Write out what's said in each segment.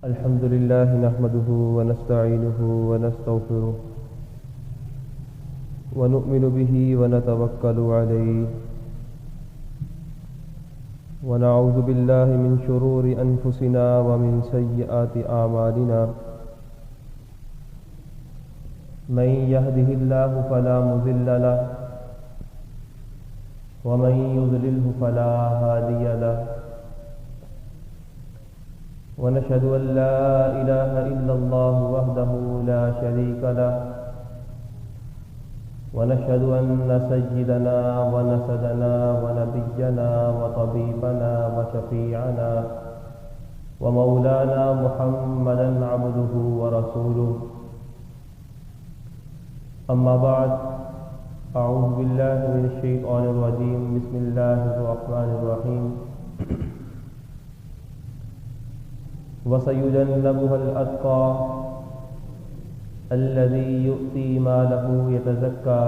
الحمد لله نحمده ونستعينه ونستغفره ونؤمن به ونتوكل عليه ونعوذ بالله من شرور أنفسنا ومن سيئات أعمالنا من يهده الله فلا مضل له ومن يضلله فلا هادي له ونشهد أن لا إله إلا الله وحده لا شريك له ونشهد أن سيدنا ونسدنا ونبينا وطبيبنا وشفيعنا ومولانا محمدا عبده ورسوله أما بعد أعوذ بالله من الشيطان الرجيم بسم الله الرحمن الرحيم وسيجنبها الأتقى الذي يؤتي ماله يتزكى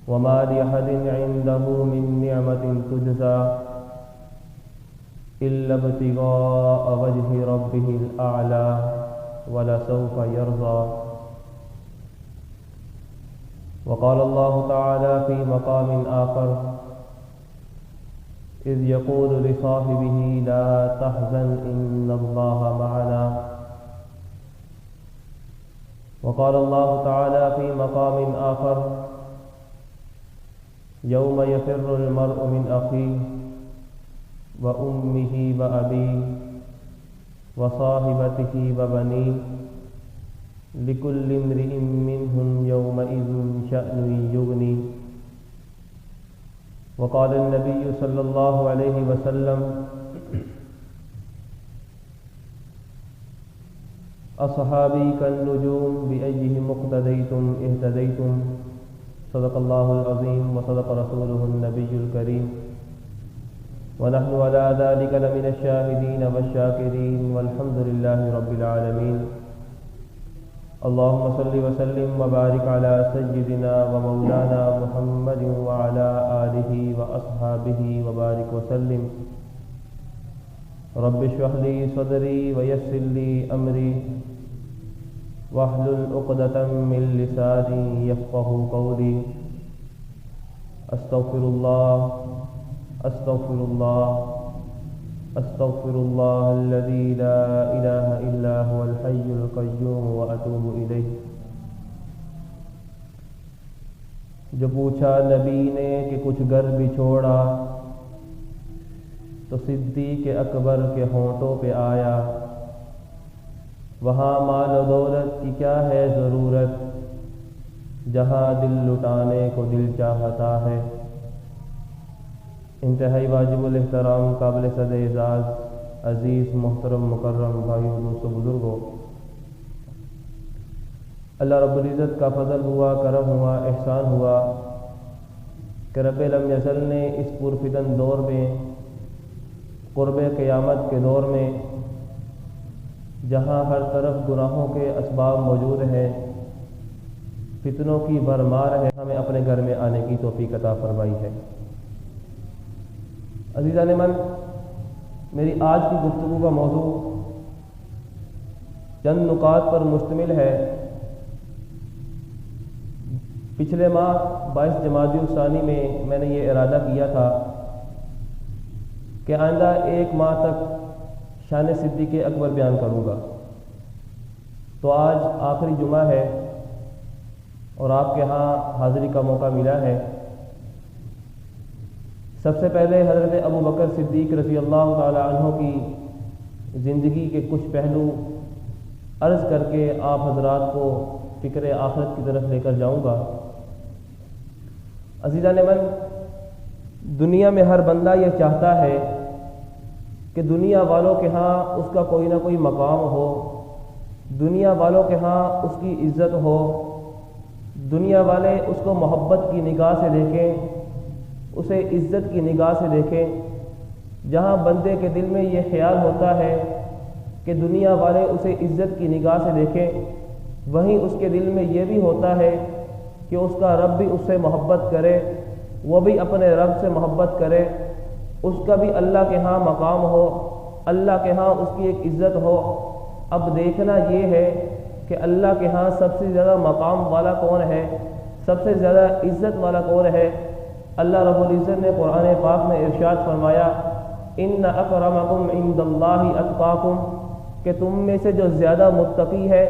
وما لأحد عنده من نعمة تجزى إلا ابتغاء وجه ربه الأعلى ولسوف يرضى. وقال الله تعالى في مقام آخر إذ يقول لصاحبه لا تحزن إن الله معنا. وقال الله تعالى في مقام آخر يوم يفر المرء من أخيه وأمه وأبيه وصاحبته وبنيه لكل امرئ منهم يومئذ شأن يغنيه. وقال النبي صلى الله عليه وسلم أصحابي كالنجوم بأيهم اقتديتم اهتديتم. صدق الله العظيم وصدق رسوله النبي الكريم ونحن على ذلك لمن الشاهدين والشاكرين والحمد لله رب العالمين. اللهم صل وسلم وبارك على سيدنا ومولانا محمد وعلى آله وأصحابه وبارك وسلم. رب اشرح لي صدري ويسر لي أمري واحلل عقدة من لساني يفقهوا قولي. أستغفر الله أستغفر الله أستغفر الله الذي لا إله إلا هو الحي القيوم وأتوب إليه. جو پوچھا نبی نے کہ کچھ گھر بھی چھوڑا تو صدیق اکبر کے ہونٹوں پہ آیا وہاں مال و دولت کی کیا ہے ضرورت جہاں دل لٹانے کو دل چاہتا ہے. انتہائی واجب الاحترام قابل صد اعزاز عزیز محترم مکرم بھائیو دوستو بزرگوں، اللہ رب العزت کا فضل ہوا، کرم ہوا، احسان ہوا کہ رب لم یزل نے اس پرفتن دور میں، قرب قیامت کے دور میں، جہاں ہر طرف گناہوں کے اسباب موجود ہیں، فتنوں کی بھرمار ہے، ہمیں اپنے گھر میں آنے کی توفیق عطا فرمائی ہے. عزیزان من، میری آج کی گفتگو کا موضوع چند نکات پر مشتمل ہے. پچھلے ماہ 22 جمادی الثانی میں میں نے یہ ارادہ کیا تھا کہ آئندہ 1 ماہ تک شان صدیق اکبر بیان کروں گا. تو آج آخری جمعہ ہے اور آپ کے ہاں حاضری کا موقع ملا ہے. سب سے پہلے حضرت ابو بکر صدیق رضی اللہ تعالی عنہ کی زندگی کے کچھ پہلو عرض کر کے آپ حضرات کو فکر آخرت کی طرف لے کر جاؤں گا. عزیزان من، دنیا میں ہر بندہ یہ چاہتا ہے کہ دنیا والوں کے ہاں اس کا کوئی نہ کوئی مقام ہو، دنیا والوں کے ہاں اس کی عزت ہو، دنیا والے اس کو محبت کی نگاہ سے دیکھیں، اسے عزت کی نگاہ سے دیکھیں. جہاں بندے کے دل میں یہ خیال ہوتا ہے کہ دنیا والے اسے عزت کی نگاہ سے دیکھیں، وہیں اس کے دل میں یہ بھی ہوتا ہے کہ اس کا رب بھی اس سے محبت کرے، وہ بھی اپنے رب سے محبت کرے، اس کا بھی اللہ کے ہاں مقام ہو، اللہ کے ہاں اس کی ایک عزت ہو۔ اب دیکھنا یہ ہے کہ اللہ کے ہاں سب سے زیادہ مقام والا کون ہے، سب سے زیادہ عزت والا کون ہے۔ اللہ رب العزت نے قرآن پاک میں ارشاد فرمایا ان اکرمکم عند اللہ اتقاکم، کہ تم میں سے جو زیادہ متقی ہے،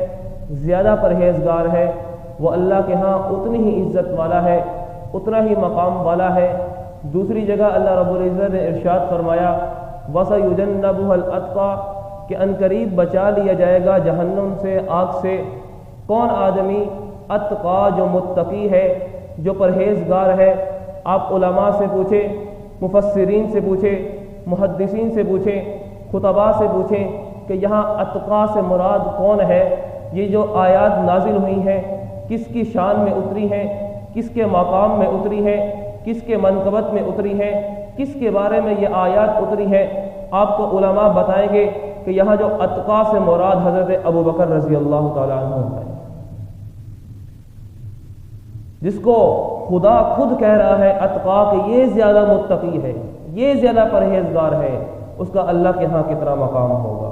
زیادہ پرہیزگار ہے، وہ اللہ کے ہاں اتنی ہی عزت والا ہے، اتنا ہی مقام والا ہے۔ دوسری جگہ اللہ رب العزت نے ارشاد فرمایا وَسَيُجَنَّبُهَا الْأَتْقَى، کہ عنقریب بچا لیا جائے گا جہنم سے، آگ سے۔ کون آدمی؟ اتقا، جو متقی ہے، جو پرہیزگار ہے۔ آپ علماء سے پوچھیں، مفسرین سے پوچھیں، محدثین سے پوچھیں، خطباء سے پوچھیں کہ یہاں اتقا سے مراد کون ہے۔ یہ جو آیات نازل ہوئی ہیں کس کی شان میں اتری ہیں، کس کے مقام میں اتری ہیں، کس کے منقبت میں اتری ہیں، کس کے بارے میں یہ آیات اتری ہیں، آپ کو علماء بتائیں گے کہ یہاں جو اتقا سے مراد حضرت ابوبکر رضی اللہ تعالیٰ عنہ ہے، جس کو خدا خود کہہ رہا ہے اتقا کہ یہ زیادہ متقی ہے، یہ زیادہ پرہیزگار ہے، اس کا اللہ کے ہاں کتنا مقام ہوگا۔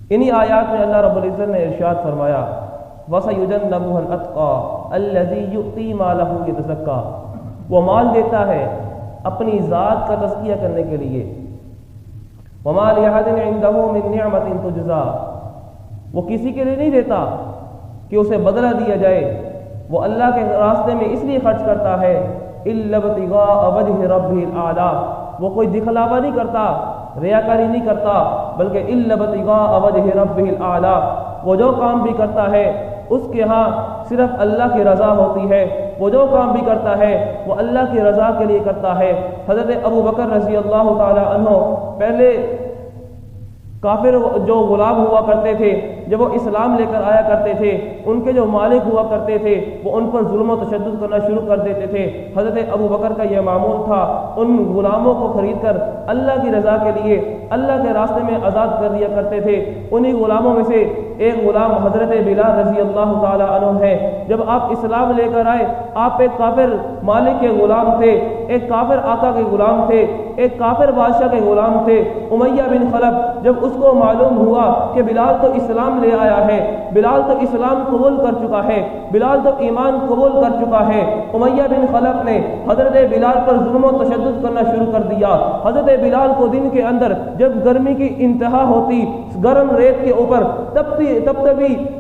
انہی آیات میں اللہ رب العزت نے ارشاد فرمایا وَسَيُجَنَّبُهَا الْأَتْقَى الَّذِي يُؤْتِي مَالَهُ يَتَزَكَّى، وہ مال دیتا ہے اپنی ذات کا تزکیہ کرنے کے لیے۔ وَمَا لِأَحَدٍ عِندَهُ مِن نِعْمَةٍ تُجْزَى، وہ کسی کے لیے نہیں دیتا کہ اسے بدلہ دیا جائے، وہ اللہ کے راستے میں اس لیے خرچ کرتا ہے إِلَّا ابْتِغَاءَ وَجْهِ رَبِّهِ الْأَعْلَى، وہ کوئی دکھلاوا نہیں کرتا، ریاکاری نہیں کرتا، بلکہ إِلَّا ابْتِغَاءَ وَجْهِ رَبِّهِ الْأَعْلَى، وہ جو کام بھی کرتا ہے اس کے ہاں صرف اللہ کی رضا ہوتی ہے، وہ جو کام بھی کرتا ہے وہ اللہ کی رضا کے لیے کرتا ہے۔ حضرت ابوبکر رضی اللہ تعالی عنہ پہلے کافر جو غلام ہوا کرتے تھے، جب وہ اسلام لے کر آیا کرتے تھے، ان کے جو مالک ہوا کرتے تھے وہ ان پر ظلم و تشدد کرنا شروع کر دیتے تھے۔ حضرت ابوبکر کا یہ معمول تھا، ان غلاموں کو خرید کر اللہ کی رضا کے لیے اللہ کے راستے میں آزاد کر دیا کرتے تھے۔ انہی غلاموں میں سے ایک غلام حضرت بلال رضی اللہ تعالی عنہ ہے۔ جب آپ اسلام لے کر آئے، آپ ایک کافر مالک کے غلام تھے، ایک کافر آقا کے غلام تھے، ایک کافر بادشاہ کے غلام تھے۔ امیہ بن خلف جب اس کو معلوم ہوا کہ بلال تو اسلام لے آیا ہے، بلال تو اسلام قبول کر چکا ہے، بلال تو ایمان قبول کر چکا ہے، امیہ بن خلف نے حضرت بلال پر ظلم و تشدد کرنا شروع کر دیا۔ حضرت بلال کو دن کے اندر جب گرمی کی انتہا ہوتی، گرم ریت کے اوپر تبھی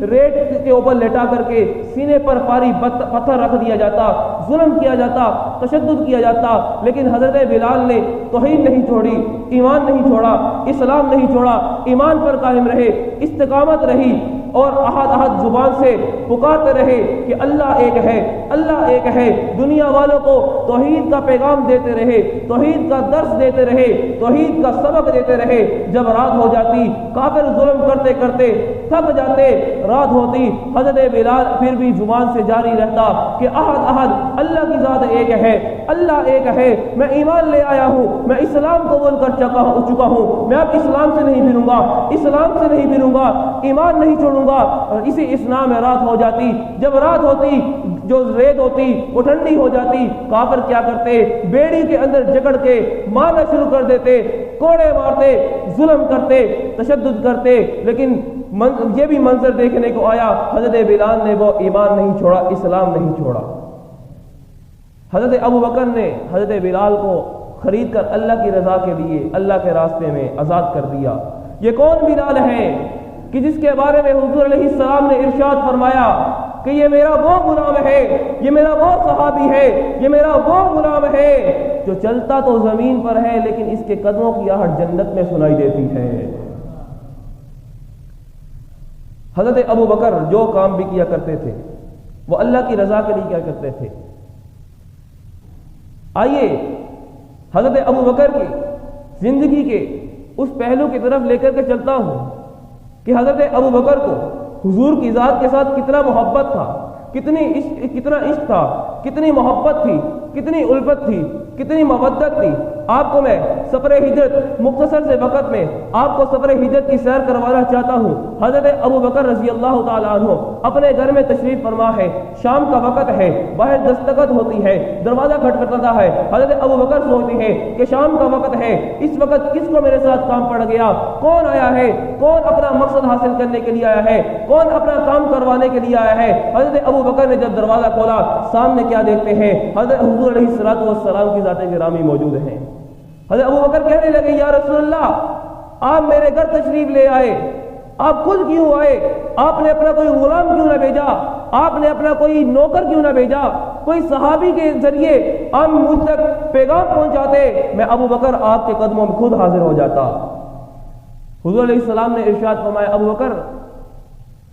ریت کے اوپر لٹا کر کے سینے پر پاری پتھر رکھ دیا جاتا، ظلم کیا جاتا، تشدد کیا جاتا، لیکن حضرت بلال نے توحید نہیں چھوڑی، ایمان نہیں چھوڑا، اسلام نہیں چھوڑا، ایمان پر قائم رہے، استقامت رہی، اور احد احد زبان سے پکارتے رہے کہ اللہ ایک ہے، اللہ ایک ہے۔ دنیا والوں کو توحید کا پیغام دیتے رہے، توحید کا درس دیتے رہے، توحید کا سبق دیتے رہے۔ جب رات ہو جاتی، کافر ظلم کرتے کرتے تھک جاتے، رات ہوتی، حضرت بلال پھر بھی زبان سے جاری رہتا کہ احد احد اللہ کی ذات ایک ہے، اللہ ایک ہے، میں ایمان لے آیا ہوں، میں اسلام قبول کر چکا ہوں، میں اب اسلام سے نہیں پھروں گا، اسلام سے نہیں پھروں گا، ایمان نہیں چھوڑوں گا۔ اور اسی اسلام میں رات ہو جاتی، جب رات ہوتی جو ریت ہوتی وہ ٹھنڈی ہو جاتی، کافر کیا کرتے، بیڑی کے اندر جکڑ کے مارنا شروع کر دیتے، کوڑے مارتے، ظلم کرتے، تشدد کرتے۔ لیکن یہ بھی منظر دیکھنے کو آیا، حضرت بلال نے وہ ایمان نہیں چھوڑا، اسلام نہیں چھوڑا۔ حضرت ابوبکر نے حضرت بلال کو خرید کر اللہ کی رضا کے لیے اللہ کے راستے میں آزاد کر دیا۔ یہ کون بلال ہے کہ جس کے بارے میں حضور علیہ السلام نے ارشاد فرمایا کہ یہ میرا وہ غلام ہے، یہ میرا وہ صحابی ہے، یہ میرا وہ غلام ہے جو چلتا تو زمین پر ہے لیکن اس کے قدموں کی آہٹ جنت میں سنائی دیتی ہے۔ حضرت ابوبکر جو کام بھی کیا کرتے تھے وہ اللہ کی رضا کے لیے کیا کرتے تھے۔ آئیے حضرت ابوبکر کی زندگی کے اس پہلو کی طرف لے کر کے چلتا ہوں کہ حضرت ابوبکر کو حضور کی ذات کے ساتھ کتنا محبت تھا، کتنا عشق تھا، کتنی محبت تھی، کتنی الفت تھی، کتنی مودت تھی۔ آپ کو میں سفر ہجرت مختصر سے وقت میں آپ کو سفر ہجرت کی سیر کروانا چاہتا ہوں۔ حضرت ابو بکر رضی اللہ تعالیٰ عنہ اپنے گھر میں تشریف فرما ہے، شام کا وقت ہے، باہر دستخط ہوتی ہے، دروازہ کھٹکھٹاتا ہے۔ حضرت ابو بکر سوچتے ہیں کہ شام کا وقت ہے، اس وقت کس کو میرے ساتھ کام پڑ گیا، کون آیا ہے، کون اپنا مقصد حاصل کرنے کے لیے آیا ہے، کون اپنا کام کروانے کے لیے آیا ہے۔ حضرت ابو بکر نے جب دروازہ کھولا، سامنے کیا دیکھتے ہیں؟ حضرت حضور علیہ الصلوۃ والسلام کی ذات گرامی موجود ہیں۔ حضرت ابو بکر کہنے لگے یا رسول اللہ، آپ میرے گھر تشریف لے آئے، آپ خود کیوں آئے؟ آپ نے اپنا کوئی غلام کیوں نہ بھیجا؟ آپ نے اپنا کوئی نوکر کیوں نہ بھیجا؟ کوئی صحابی کے ذریعے آپ مجھ تک پیغام پہنچاتے، میں ابو بکر آپ کے قدموں میں خود حاضر ہو جاتا۔ حضور علیہ السلام نے ارشاد فرمایا ابو بکر،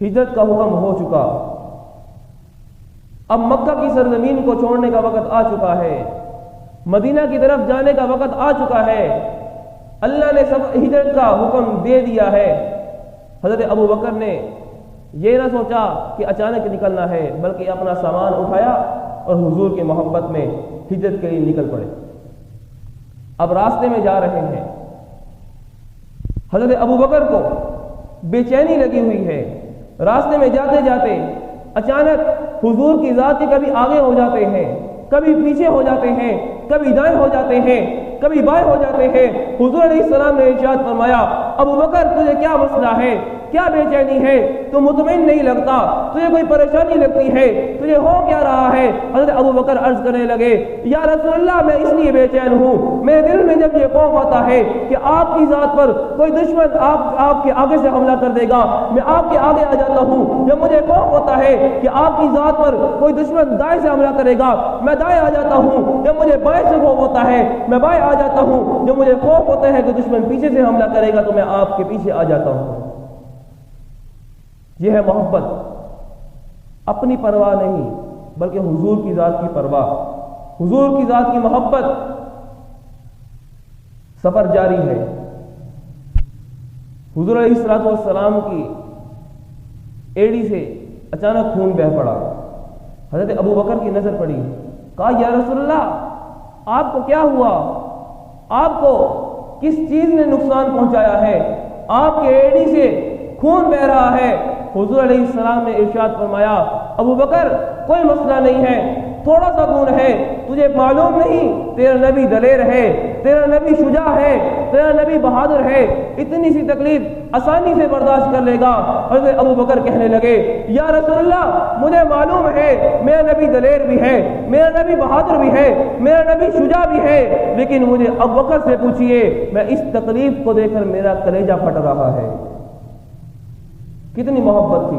ہجرت کا حکم ہو چکا، اب مکہ کی سرزمین کو چھوڑنے کا وقت آ چکا ہے، مدینہ کی طرف جانے کا وقت آ چکا ہے، اللہ نے سب ہجرت کا حکم دے دیا ہے۔ حضرت ابو بکر نے یہ نہ سوچا کہ اچانک نکلنا ہے، بلکہ اپنا سامان اٹھایا اور حضور کی محبت میں ہجرت کے لیے نکل پڑے۔ اب راستے میں جا رہے ہیں، حضرت ابو بکر کو بے چینی لگی ہوئی ہے، راستے میں جاتے جاتے اچانک حضور کی ذات کے کبھی آگے ہو جاتے ہیں، کبھی پیچھے ہو جاتے ہیں، کبھی دائیں ہو جاتے ہیں، کبھی بائیں ہو جاتے ہیں۔ حضور علیہ السلام نے ارشاد فرمایا ابو بکر تجھے کیا مسئلہ ہے، کیا بے چینی ہے، تو مطمئن نہیں لگتا، تجھے کوئی پریشانی لگتی ہے، تجھے ہو کیا رہا ہے؟ حضرت ابو بکر عرض کرنے لگے یا رسول اللہ میں اس لیے بے چین ہوں، میرے دل میں جب یہ خوف آتا ہے کہ آپ کی ذات پر کوئی دشمن آپ کے آگے سے حملہ کر دے گا، میں آپ کے آگے آ جاتا ہوں۔ جب مجھے خوف ہوتا ہے کہ آپ کی ذات پر کوئی دشمن دائیں سے حملہ کرے گا، میں دائیں آ جاتا ہوں۔ جب مجھے بائیں سے خوف ہوتا ہے میں بائیں آ جاتا ہوں۔ جب مجھے خوف ہوتا ہے کہ دشمن پیچھے سے حملہ کرے گا تو میں آپ کے پیچھے آ جاتا ہوں۔ یہ ہے محبت، اپنی پرواہ نہیں بلکہ حضور کی ذات کی پرواہ، حضور کی ذات کی محبت۔ سفر جاری ہے، حضور علیہ الصلوۃ والسلام کی ایڑی سے اچانک خون بہہ پڑا۔ حضرت ابو بکر کی نظر پڑی، کہا یا رسول اللہ آپ کو کیا ہوا، آپ کو کس چیز نے نقصان پہنچایا ہے، آپ کے ایڑی سے خون بہہ رہا ہے۔ حضور علیہ السلام نے ارشاد فرمایا ابو بکر کوئی مسئلہ نہیں ہے، تھوڑا سا خون ہے، تجھے معلوم نہیں تیرا نبی دلیر ہے، تیرا نبی شجاع ہے، تیرا نبی بہادر ہے، اتنی سی تکلیف آسانی سے برداشت کر لے گا۔ حضرت ابو بکر کہنے لگے یا رسول اللہ مجھے معلوم ہے میرا نبی دلیر بھی ہے، میرا نبی بہادر بھی ہے، میرا نبی شجاع بھی ہے، لیکن مجھے ابو بکر سے پوچھئے میں اس تکلیف کو دیکھ کر میرا کلیجہ پھٹ رہا ہے۔ کتنی محبت تھی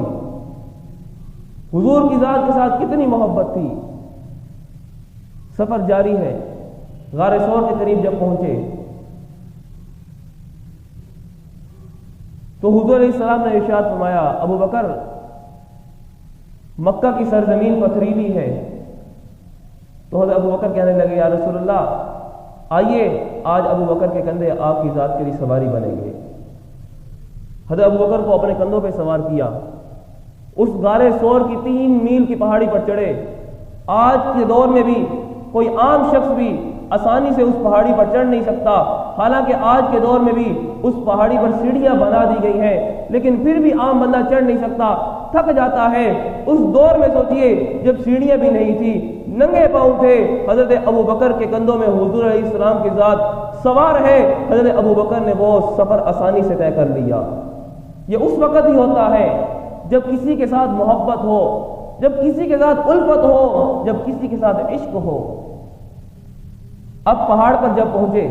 حضور کی ذات کے ساتھ، کتنی محبت تھی۔ سفر جاری ہے، غار ثور کے قریب جب پہنچے تو حضور علیہ السلام نے ارشاد فرمایا ابو بکر مکہ کی سرزمین پتھریلی ہے۔ تو حضرت ابو بکر کہنے لگے یا رسول اللہ آئیے آج ابو بکر کے کندھے آپ کی ذات کے لیے سواری بنیں گے۔ حضرت ابو بکر کو اپنے کندھوں پہ سوار کیا، اس غار ثور کی 3 میل کی پہاڑی پر چڑھے۔ آج کے دور میں بھی کوئی عام شخص بھی آسانی سے اس پہاڑی پر چڑھ نہیں سکتا، حالانکہ آج کے دور میں بھی اس پہاڑی پر سیڑھیاں بنا دی گئی ہیں، لیکن پھر بھی عام بندہ چڑھ نہیں سکتا، تھک جاتا ہے۔ اس دور میں سوچئے جب سیڑھیاں بھی نہیں تھی، ننگے پاؤں تھے، حضرت ابو بکر کے کندھوں میں حضور علیہ السلام کی ذات سوار ہے، حضرت ابو بکر نے وہ سفر آسانی سے طے کر لیا۔ یہ اس وقت ہی ہوتا ہے جب کسی کے ساتھ محبت ہو، جب کسی کے ساتھ الفت ہو، جب کسی کے ساتھ عشق ہو۔ اب پہاڑ پر جب پہنچے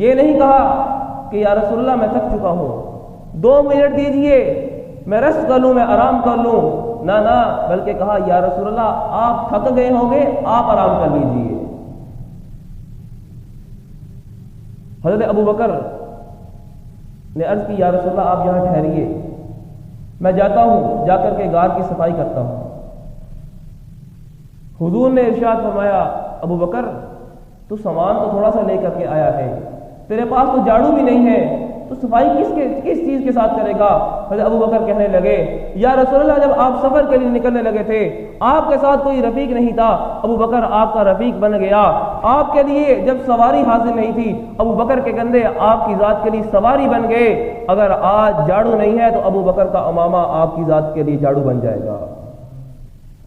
یہ نہیں کہا کہ یا رسول اللہ میں تھک چکا ہوں، 2 منٹ دیجئے میں ریسٹ کر لوں، میں آرام کر لوں، نہ بلکہ کہا یا رسول اللہ آپ تھک گئے ہوں گے، آپ آرام کر لیجئے۔ حضرت ابو بکر نے عرض کی یا رسول اللہ آپ یہاں ٹھہریے، میں جاتا ہوں جا کر کے غار کی صفائی کرتا ہوں۔ حضور نے ارشاد فرمایا ابو بکر تو سامان تو تھوڑا سا لے کر کے آیا ہے، تیرے پاس تو جھاڑو بھی نہیں ہے، تو صفائی کس چیز کے ساتھ کرے گا؟ حضرت ابو بکر کہنے لگے یا رسول اللہ جب آپ سفر کے لیے نکلنے لگے تھے آپ کے ساتھ کوئی رفیق نہیں تھا، ابو بکر آپ کا رفیق بن گیا۔ آپ کے لیے جب سواری حاضر نہیں تھی ابو بکر کے کندھے آپ کی ذات کے لیے سواری بن گئے۔ اگر آج جھاڑو نہیں ہے تو ابو بکر کا امامہ آپ کی ذات کے لیے جھاڑو بن جائے گا۔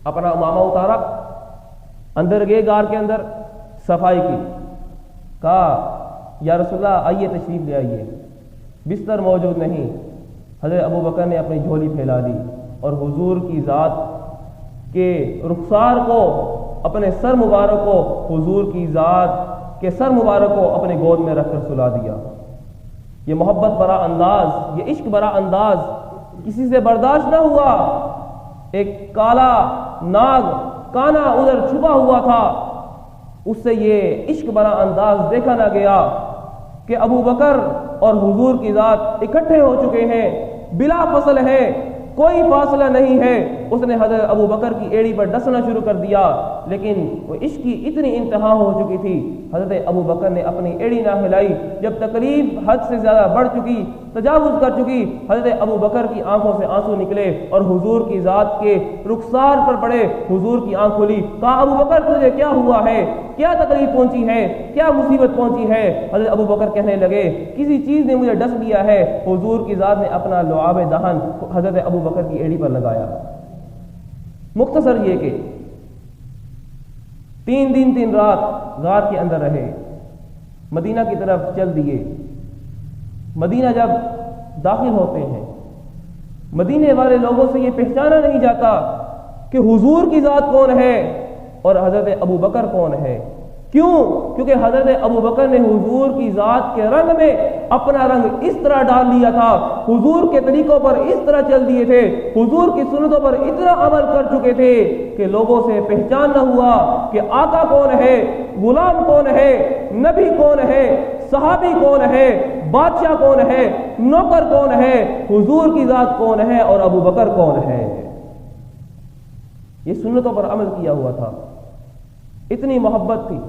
اپنا امامہ اتارا، اندر گئے غار کے اندر، صفائی کی، کہا یا رسول اللہ آئیے تشریف لے آئیے۔ بستر موجود نہیں، حضرت ابو بکر نے اپنی جھولی پھیلا دی اور حضور کی ذات کے رخسار کو، اپنے سر مبارک کو، حضور کی ذات کے سر مبارک کو اپنے گود میں رکھ کر سلا دیا۔ یہ محبت برا انداز، یہ عشق برا انداز کسی سے برداشت نہ ہوا۔ ایک کالا ناگ کانا ادھر چھپا ہوا تھا، اس سے یہ عشق برا انداز دیکھا نہ گیا کہ ابو بکر اور حضور کی ذات اکٹھے ہو چکے ہیں، بلا فصل ہے، کوئی فاصلہ نہیں ہے۔ اس نے حضرت ابو بکر کی ایڑی پر ڈسنا شروع کر دیا، لیکن وہ عشق کی اتنی انتہا ہو چکی تھی حضرت ابو بکر نے اپنی ایڑی نہ ہلائی۔ جب تکلیف حد سے زیادہ بڑھ چکی، تجاوز کر چکی، حضرت ابو بکر کی آنکھوں سے آنسو نکلے اور حضور کی ذات کے رخسار پر پڑے۔ حضور کی آنکھ کھلی، کہا ابو بکر تجھے کیا ہوا ہے، کیا تکلیف پہنچی ہے، کیا مصیبت پہنچی ہے؟ حضرت ابو بکر کہنے لگے کسی چیز نے مجھے ڈس لیا ہے۔ حضور کی ذات نے اپنا لعاب دہن حضرت ابو بکر کی ایڑی پر لگایا۔ مختصر یہ کہ 3 دن 3 رات غار کے اندر رہے، مدینہ کی طرف چل دیے۔ مدینہ جب داخل ہوتے ہیں، مدینے والے لوگوں سے یہ پہچانا نہیں جاتا کہ حضور کی ذات کون ہے اور حضرت ابو بکر کون ہے۔ کیوں؟ کیونکہ حضرت ابو بکر نے حضور کی ذات کے رنگ میں اپنا رنگ اس طرح ڈال لیا تھا، حضور کے طریقوں پر اس طرح چل دیے تھے، حضور کی سنتوں پر اتنا عمل کر چکے تھے کہ لوگوں سے پہچان نہ ہوا کہ آقا کون ہے، غلام کون ہے، نبی کون ہے، صحابی کون ہے، بادشاہ کون ہے، نوکر کون ہے، حضور کی ذات کون ہے اور ابو بکر کون ہے۔ یہ سنتوں پر عمل کیا ہوا تھا، اتنی محبت تھی۔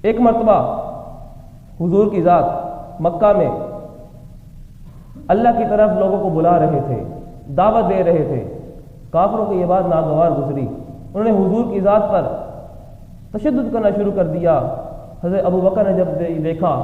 ایک مرتبہ حضور کی ذات مکہ میں اللہ کی طرف لوگوں کو بلا رہے تھے، دعوت دے رہے تھے۔ کافروں کو یہ بات ناگوار گزری، انہوں نے حضور کی ذات پر تشدد کرنا شروع کر دیا۔ حضرت ابو بکر نے جب دیکھا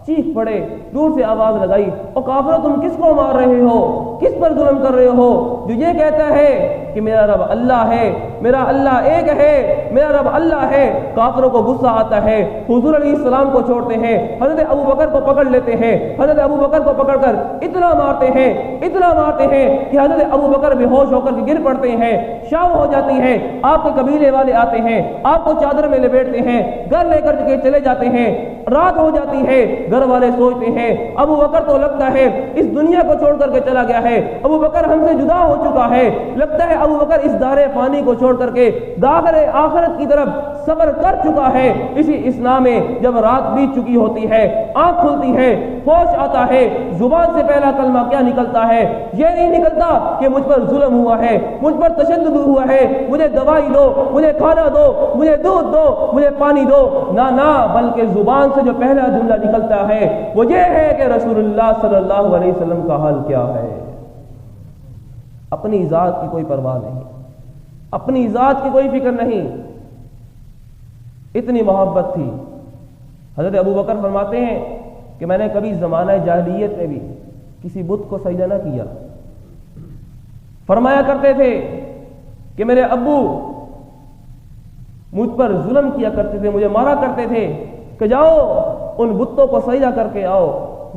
چیخ پڑے، دور سے آواز لگائی، اور کافروں تم کس کو مار رہے ہو، کس پر ظلم کر رہے ہو جو یہ کہتا ہے کہ میرا رب اللہ ہے، میرا اللہ ایک ہے، میرا رب اللہ ہے۔ کافروں کو غصہ آتا ہے، حضور علیہ السلام کو چھوڑتے ہیں، حضرت ابو بکر کو پکڑ لیتے ہیں، حضرت ابو بکر کو پکڑ کر اتنا مارتے ہیں کہ حضرت ابو بکر بے ہوش ہو کر گر پڑتے ہیں، شام ہو جاتی ہے، آپ کے قبیلے والے آتے ہیں، آپ کو چادر میں لپیٹتے ہیں، گھر لے کر کے چلے جاتے ہیں، رات ہو جاتی ہے، گھر والے سوچتے ہیں ابو بکر تو لگتا ہے اس دنیا کو چھوڑ کر کے چلا گیا ہے، ابو بکر ہم سے جدا ہو چکا ہے، لگتا ہے ابو بکر اس دار فانی کو چھوڑ کر کے داخل آخرت کی طرف سفر کر چکا ہے۔ اسی اسلام میں جب رات بیت چکی ہوتی ہے، آنکھ کھلتی ہے، ہوش آتا ہے، زبان سے پہلا کلمہ کیا نکلتا ہے؟ یہ نہیں نکلتا کہ مجھ پر ظلم ہوا ہے، مجھ پر تشدد ہوا ہے، مجھے دوائی دو، مجھے کھانا دو، مجھے دودھ دو، مجھے پانی دو، نہ بلکہ زبان سے جو پہلا جملہ نکلتا ہے وہ یہ ہے کہ رسول اللہ صلی اللہ علیہ وسلم کا حال کیا ہے۔ اپنی ذات کی کوئی پرواہ نہیں، اپنی ذات کی کوئی فکر نہیں، اتنی محبت تھی۔ حضرت ابو بکر فرماتے ہیں کہ میں نے کبھی زمانہ جاہلیت میں بھی کسی بت کو سجدہ نہ کیا۔ فرمایا کرتے تھے کہ میرے ابو مجھ پر ظلم کیا کرتے تھے، مجھے مارا کرتے تھے کہ جاؤ ان بتوں کو سجدہ کر کے آؤ،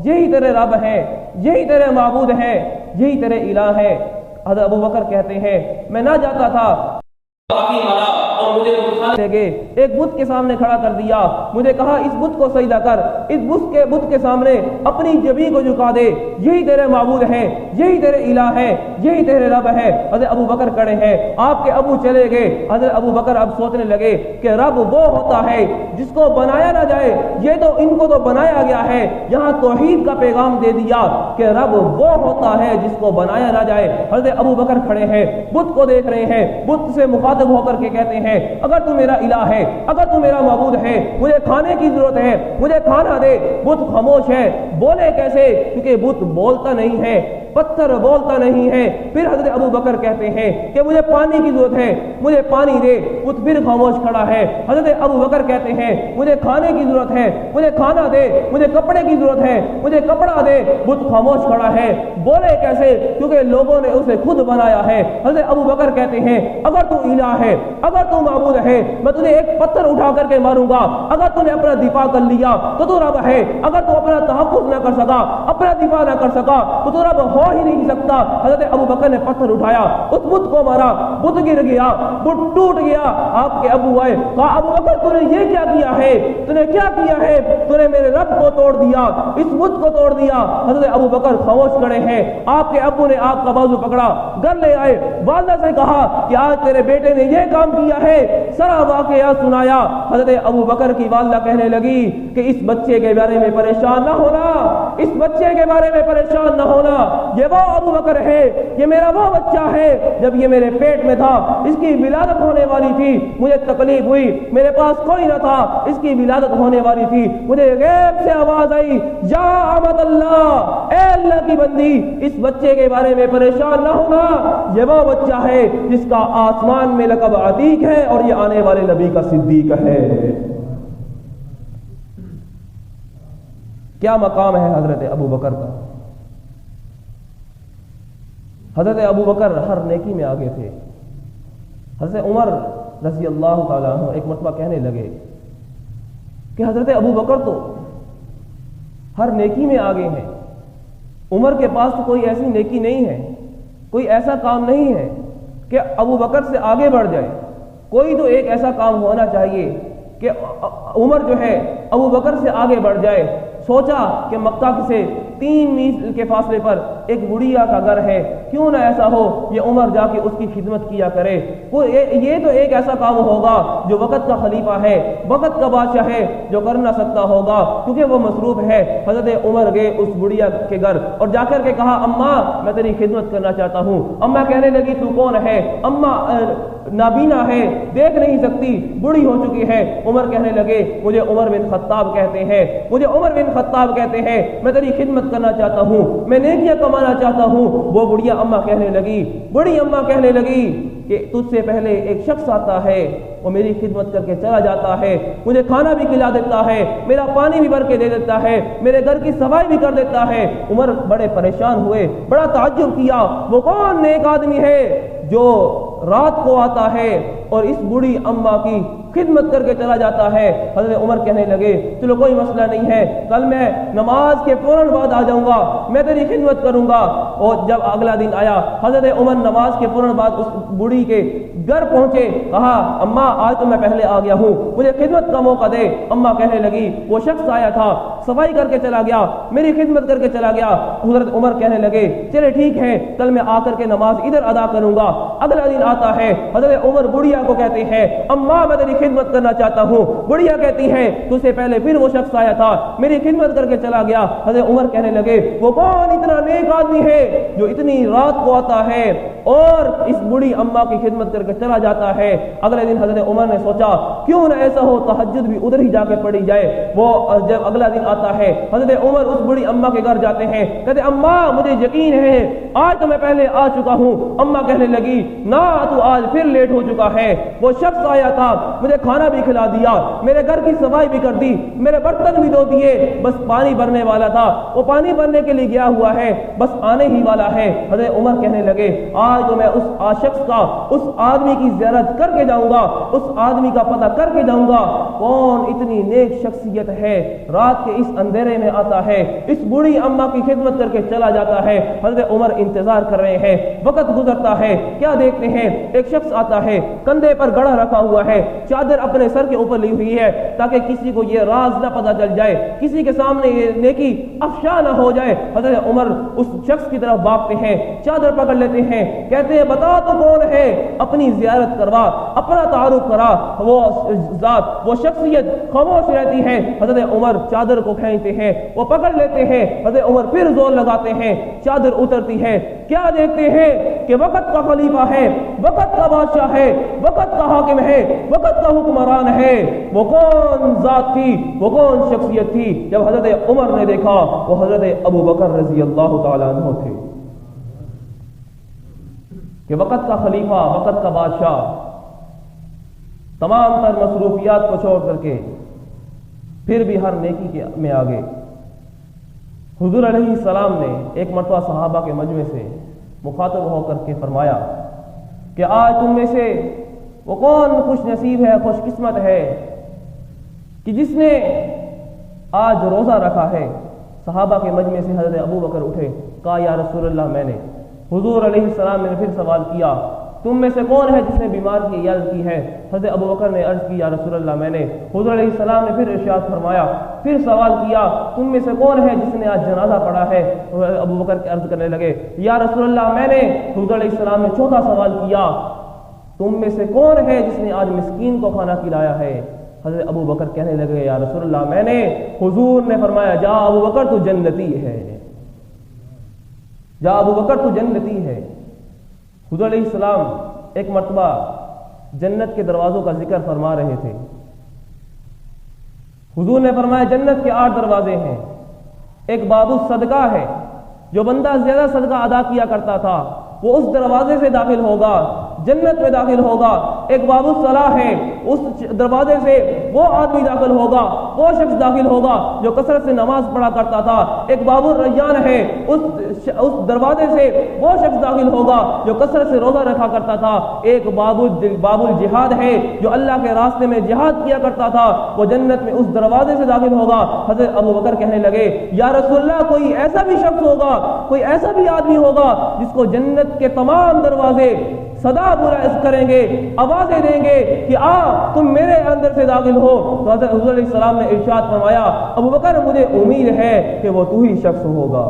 یہی تیرے رب ہیں، یہی تیرے معبود ہیں، یہی تیرے الہ ہیں۔ حضرت ابو بکر کہتے ہیں میں نہ جاتا تھا، اور مجھے ایک بت کے سامنے کھڑا کر دیا، مجھے کہا اس بت کو سجدہ کر، اس بت کے سامنے اپنی جبی کو جھکا دے، یہی تیرے معبود ہیں، یہی تیرے الہ ہیں، یہی تیرے رب ہے۔ حضرت ابو بکر کھڑے ہیں، آپ کے ابو چلے گئے، حضرت ابو بکر اب سوچنے لگے کہ رب وہ ہوتا ہے جس کو بنایا نہ جائے، یہ تو ان کو تو بنایا گیا ہے، یہاں توحید کا پیغام دے دیا کہ رب وہ ہوتا ہے جس کو بنایا نہ جائے۔ حضرت ابو بکر کھڑے ہیں، بت کو دیکھ رہے ہیں، بت سے مخاطب ہو کر کے کہتے ہیں ہے اگر تو میرا الہ ہے، اگر تو میرا معبود ہے، مجھے کھانے کی ضرورت ہے، مجھے کھانا دے۔ بت خاموش ہے، بولے کیسے؟ کیونکہ بت بولتا نہیں ہے، پتھر بولتا نہیں ہے۔ پھر حضرت ابو بکر کہتے ہیں کہ مجھے پانی کی ضرورت ہے، مجھے پانی دے۔ بت پھر خاموش کھڑا ہے۔ حضرت ابو بکر کہتے ہیں مجھے کھانے کی ضرورت ہے، مجھے کھانا دے۔ مجھے کپڑے کی ضرورت ہے، مجھے کپڑا دے۔ بت خاموش کھڑا ہے، بولے کیسے؟ کیونکہ لوگوں نے اسے خود بنایا ہے۔ حضرت ابو بکر کہتے ہیں اگر تو الہ ہے، اگر تو معبود ہے، میں تجھے ایک پتھر اٹھا کر کے ماروں گا۔ اگر تو نے اپنا دفاع کر لیا تو تو رب ہے، اگر تو اپنا تحفظ نہ کر سکا، اپنا دفاع نہ کر سکا تو تو رب ہو ہی نہیں سکتا۔ حضرت ابو بکر نے پتھر اٹھایا، اس بت کو مارا، بت گر گیا، بت ٹوٹ گیا۔ آپ کے ابو آئے، کہا ابو بکر تو نے یہ کیا کیا ہے؟ تو نے کیا کیا ہے؟ تو نے میرے رب کو توڑ دیا، اس بت کو توڑ دیا۔ حضرت ابو بکر خاموش کھڑے ہیں۔ آپ کے ابو نے آپ کا بازو پکڑا، گھر لے آئے، والدہ سے کہا کہ آج تیرے بیٹے نے یہ کام کیا ہے، سارا واقعہ سنایا۔ حضرت ابو بکر کی والدہ کہنے لگی کہ اس بچے کے بارے میں پریشان نہ ہونا، اس بچے کے بارے میں پریشان نہ ہونا، یہ وہ ابو بکر ہے، یہ میرا وہ بچہ ہے، جب یہ میرے پیٹ میں تھا اس کی ولادت ہونے والی تھی، مجھے تکلیف ہوئی، میرے پاس کوئی نہ تھا، اس کی ولادت ہونے والی تھی، مجھے غیب سے آواز آئی یا امت اللہ، اے اللہ کی بندی، اس بچے کے بارے میں پریشان نہ ہونا، یہ وہ بچہ ہے جس کا آسمان میں لقب عتیق ہے اور یہ آنے والے نبی کا صدیق ہے۔ کیا مقام ہے حضرت ابو بکر کا؟ حضرت ابو بکر ہر نیکی میں آگے تھے۔ حضرت عمر رضی اللہ تعالیٰ عنہ ایک مرتبہ کہنے لگے کہ حضرت ابو بکر تو ہر نیکی میں آگے ہیں، عمر کے پاس تو کوئی ایسی نیکی نہیں ہے، کوئی ایسا کام نہیں ہے کہ ابو بکر سے آگے بڑھ جائے، کوئی تو ایک ایسا کام ہونا چاہیے کہ عمر جو ہے ابو بکر سے آگے بڑھ جائے۔ سوچا کہ مکہ سے 3 میل کے فاصلے پر ایک بڑھیا کا گھر ہے، کیوں نہ ایسا ہو یہ عمر جا کے اس کی خدمت کیا کرے، یہ تو ایک ایسا کام ہوگا جو وقت کا خلیفہ ہے، وقت کا بادشاہ ہے، جو کر نہ سکتا ہوگا کیونکہ وہ مصروف ہے۔ حضرت عمر گئے اس بڑھیا کے گھر اور جا کر کے کہا اماں میں تیری خدمت کرنا چاہتا ہوں۔ اماں کہنے لگی تو کون ہے؟ اماں نابینا ہے، دیکھ نہیں سکتی، بوڑھی ہو چکی ہے۔ عمر کہنے لگے مجھے عمر بن خطاب کہتے ہیں، مجھے عمر بن خطاب کہتے ہیں، میں تیری خدمت کرنا چاہتا ہوں، میں نیکیاں کمانا چاہتا ہوں۔ وہ بڑھیا اماں کہنے لگی، بڑی اماں کہنے لگی کہ تجھ سے پہلے ایک شخص آتا ہے، وہ میری خدمت کر کے چلا جاتا ہے، مجھے کھانا بھی کھلا دیتا ہے، میرا پانی بھی بھر کے دے دیتا ہے، میرے گھر کی صفائی بھی کر دیتا ہے۔ عمر بڑے پریشان ہوئے، بڑا تعجب کیا، وہ کون نیک آدمی ہے جو رات کو آتا ہے اور اس بوڑھی اماں کی خدمت کر کے چلا جاتا ہے؟ حضرت عمر کہنے لگے چلو کوئی مسئلہ نہیں ہے، کل میں نماز کے فوراً بعد آ جاؤں گا، میں تیری خدمت کروں گا۔ اور جب اگلا دن آیا حضرت عمر نماز کے فوراً بعد اس بوڑھی کے گھر پہنچے، کہا اماں آج تو میں پہلے آ گیا ہوں، مجھے خدمت کا موقع دے۔ اماں کہنے لگی وہ شخص آیا تھا، صفائی کر کے چلا گیا، میری خدمت کر کے چلا گیا۔ حضرت عمر کہنے لگے چلے ٹھیک ہے، کل میں آ کر کے نماز ادھر ادا کروں گا۔ اگلا دن آتا ہے، حضرت عمر بڑھیا کو کہتے ہیں اماں میں تیری خدمت کرنا چاہتا ہوں۔ بڑھیا کہتی ہے تجھ سے پہلے پھر وہ شخص آیا تھا، میری خدمت کر کے چلا گیا۔ حضرت عمر کہنے لگے وہ کون اتنا نیک آدمی ہے جو اتنی رات کو آتا ہے اور اس بڑھی اماں کی خدمت کر کے چلا جاتا ہے؟ اگلے دن حضرت عمر نے سوچا کیوں نہ ایسا ہو تہجد بھی ادھر ہی جا کے پڑھی جائے۔ وہ جب اگلا دن آتا ہے حضرت عمر اس بڑھی اماں کے گھر جاتے ہیں، کہتے اماں مجھے یقین ہے آج تو میں پہلے آ چکا ہوں۔ اماں کہنے لگی نہ تو آج پھر لیٹ ہو چکا ہے، وہ شخص آیا تھا، مجھے کھانا بھی کھلا دیا، میرے گھر کی صفائی بھی کر دی، میرے برتن بھی دھو دیے، بس پانی بھرنے والا تھا، وہ پانی بھرنے کے لیے گیا ہوا ہے، بس آنے ہی والا ہے۔ حضرت عمر کہنے لگے آج تو میں اس شخص کا، اس آدمی کی زیارت کر کے جاؤں گا، اس آدمی کا پتہ کر کے جاؤں گا کون اتنی نیک شخصیت ہے، رات کے اس اندھیرے میں آتا ہے، اس بوڑھی اماں کی خدمت کر کے چلا جاتا ہے۔ حضرت عمر انتظار کر رہے ہیں، وقت گزرتا ہے، کیا دیکھتے ہیں ایک شخص آتا ہے، کندھے پر گڑھا رکھا ہوا ہے، چادر اپنے سر کے اوپر لی ہوئی ہے تاکہ کسی کو یہ راز نہ پتہ چل جائے، کسی کے سامنے یہ نیکی افشا نہ ہو جائے۔ حضرت عمر اس شخص کی طرف بھاگتے ہیں، چادر پکڑ لیتے ہیں، کہتے ہیں بتا تو کون ہے، اپنی زیارت کروا، اپنا تعارف کرا۔ وہ ذات، وہ شخصیت خاموش رہتی ہے۔ حضرت عمر چادر کو کو کھینچتے ہیں، وہ پکڑ لیتے ہیں، حضرت عمر پھر زور لگاتے ہیں، چادر اترتی ہے، کیا دیکھتے ہیں کہ وقت کا خلیفہ ہے، وقت کا بادشاہ ہے، وقت کا حاکم ہے، وقت کا حکمران ہے۔ وہ کون ذات تھی، وہ کون شخصیت تھی؟ جب حضرت عمر نے دیکھا وہ حضرت ابو بکر رضی اللہ تعالیٰ عنہ تھے، کہ وقت کا خلیفہ، وقت کا بادشاہ تمام تر مصروفیات کو چھوڑ کر کے پھر بھی ہر نیکی میں آگے۔ حضور علیہ السلام نے ایک مرتبہ صحابہ کے مجمع سے مخاطب ہو کر کے فرمایا کہ آج تم میں سے وہ کون خوش نصیب ہے، خوش قسمت ہے کہ جس نے آج روزہ رکھا ہے۔ صحابہ کے مجمع سے حضرت ابو بکر اٹھے، کہا یا رسول اللہ میں نے۔ حضور علیہ السلام نے پھر سوال کیا تم میں سے کون ہے جس نے بیمار کی عیادت کی ہے؟ حضرت ابو بکر نے عرض کی یا رسول اللہ میں نے۔ حضور علیہ السلام نے پھر ارشاد فرمایا، پھر سوال کیا تم میں سے کون ہے جس نے آج جنازہ پڑھا ہے؟ ابو بکر عرض کرنے لگے یا رسول اللہ میں نے۔ حضور علیہ السلام نے چوتھا سوال کیا تم میں سے کون ہے جس نے آج مسکین کو کھانا کھلایا ہے؟ حضرت ابو بکر کہنے لگے یا رسول اللہ میں نے۔ حضور نے فرمایا جا ابو بکر تو جنتی ہے، جا ابو بکر تو جنتی ہے۔ حضور علیہ السلام ایک مرتبہ جنت کے دروازوں کا ذکر فرما رہے تھے۔ حضور نے فرمایا جنت کے 8 دروازے ہیں، ایک باب الصدقہ ہے، جو بندہ زیادہ صدقہ ادا کیا کرتا تھا وہ اس دروازے سے داخل ہوگا، جنت میں داخل ہوگا۔ ایک باب الصلاح ہے، اس دروازے سے وہ آدمی داخل ہوگا، وہ شخص داخل ہوگا جو کثرت سے نماز پڑھا کرتا تھا۔ ایک باب الریان ہے، اس دروازے سے وہ شخص داخل ہوگا جو کثرت سے روزہ رکھا کرتا تھا۔ ایک باب الجہاد ہے، جو اللہ کے راستے میں جہاد کیا کرتا تھا، وہ جنت میں اس دروازے سے داخل ہوگا۔ حضرت ابو بکر کہنے لگے یا رسول اللہ کوئی ایسا بھی شخص ہوگا، کوئی ایسا بھی آدمی ہوگا جس کو جنت کے تمام دروازے صدا برائز کریں گے، آوازیں دیں گے کہ آ تم میرے اندر سے داخل ہو۔ تو حضرت حضور علیہ السلام نے ارشاد فرمایا ابو بکر مجھے امید ہے کہ وہ تو ہی شخص ہوگا